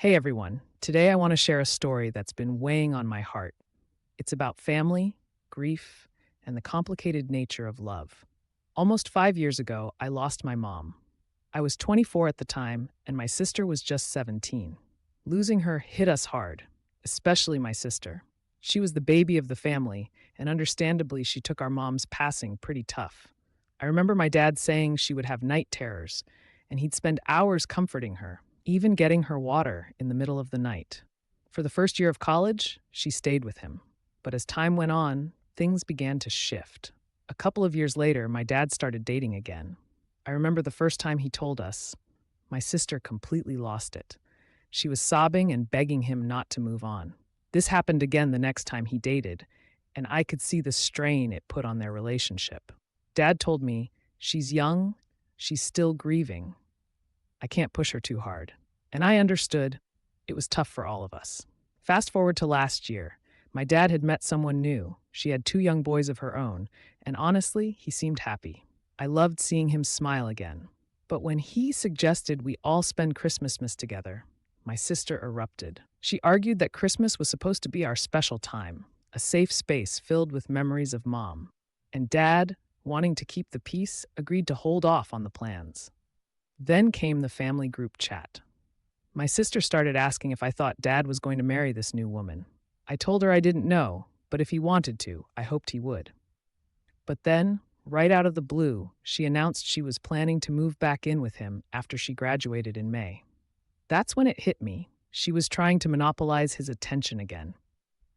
Hey everyone, today I want to share a story that's been weighing on my heart. It's about family, grief, and the complicated nature of love. Almost 5 years ago, I lost my mom. I was 24 at the time, and my sister was just 17. Losing her hit us hard, especially my sister. She was the baby of the family, and understandably, she took our mom's passing pretty tough. I remember my dad saying she would have night terrors, and he'd spend hours comforting her, even getting her water in the middle of the night. For the first year of college, she stayed with him. But as time went on, things began to shift. A couple of years later, my dad started dating again. I remember the first time he told us. My sister completely lost it. She was sobbing and begging him not to move on. This happened again the next time he dated, and I could see the strain it put on their relationship. Dad told me, "She's young, she's still grieving. I can't push her too hard." And I understood. It was tough for all of us. Fast forward to last year. My dad had met someone new. She had two young boys of her own, and honestly, he seemed happy. I loved seeing him smile again. But when he suggested we all spend Christmas together, my sister erupted. She argued that Christmas was supposed to be our special time, a safe space filled with memories of mom. And Dad, wanting to keep the peace, agreed to hold off on the plans. Then came the family group chat. My sister started asking if I thought Dad was going to marry this new woman. I told her I didn't know, but if he wanted to, I hoped he would. But then, right out of the blue, she announced she was planning to move back in with him after she graduated in May. That's when it hit me. She was trying to monopolize his attention again.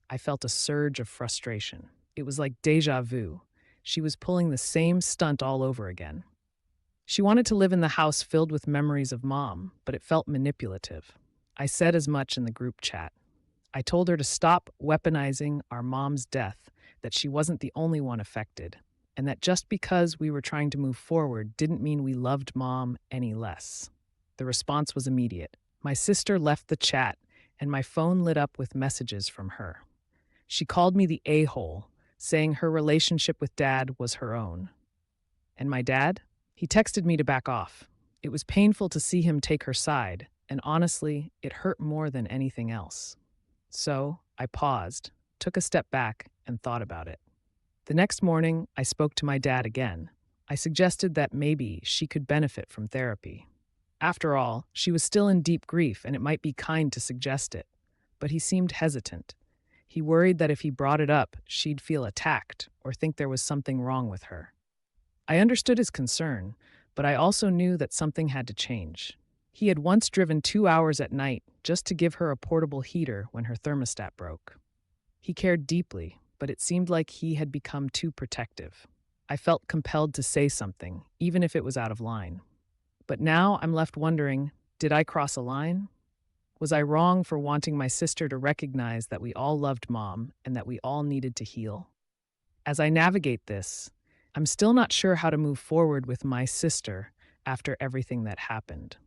I felt a surge of frustration. It was like deja vu. She was pulling the same stunt all over again. She wanted to live in the house filled with memories of mom, but it felt manipulative. I said as much in the group chat. I told her to stop weaponizing our mom's death, that she wasn't the only one affected, and that just because we were trying to move forward didn't mean we loved mom any less. The response was immediate. My sister left the chat, and my phone lit up with messages from her. She called me the a-hole, saying her relationship with Dad was her own. And my dad? He texted me to back off. It was painful to see him take her side, and honestly, it hurt more than anything else. So, I paused, took a step back, and thought about it. The next morning, I spoke to my dad again. I suggested that maybe she could benefit from therapy. After all, she was still in deep grief, and it might be kind to suggest it. But he seemed hesitant. He worried that if he brought it up, she'd feel attacked or think there was something wrong with her. I understood his concern, but I also knew that something had to change. He had once driven 2 hours at night just to give her a portable heater when her thermostat broke. He cared deeply, but it seemed like he had become too protective. I felt compelled to say something, even if it was out of line. But now I'm left wondering, did I cross a line? Was I wrong for wanting my sister to recognize that we all loved mom and that we all needed to heal? As I navigate this, I'm still not sure how to move forward with my sister after everything that happened.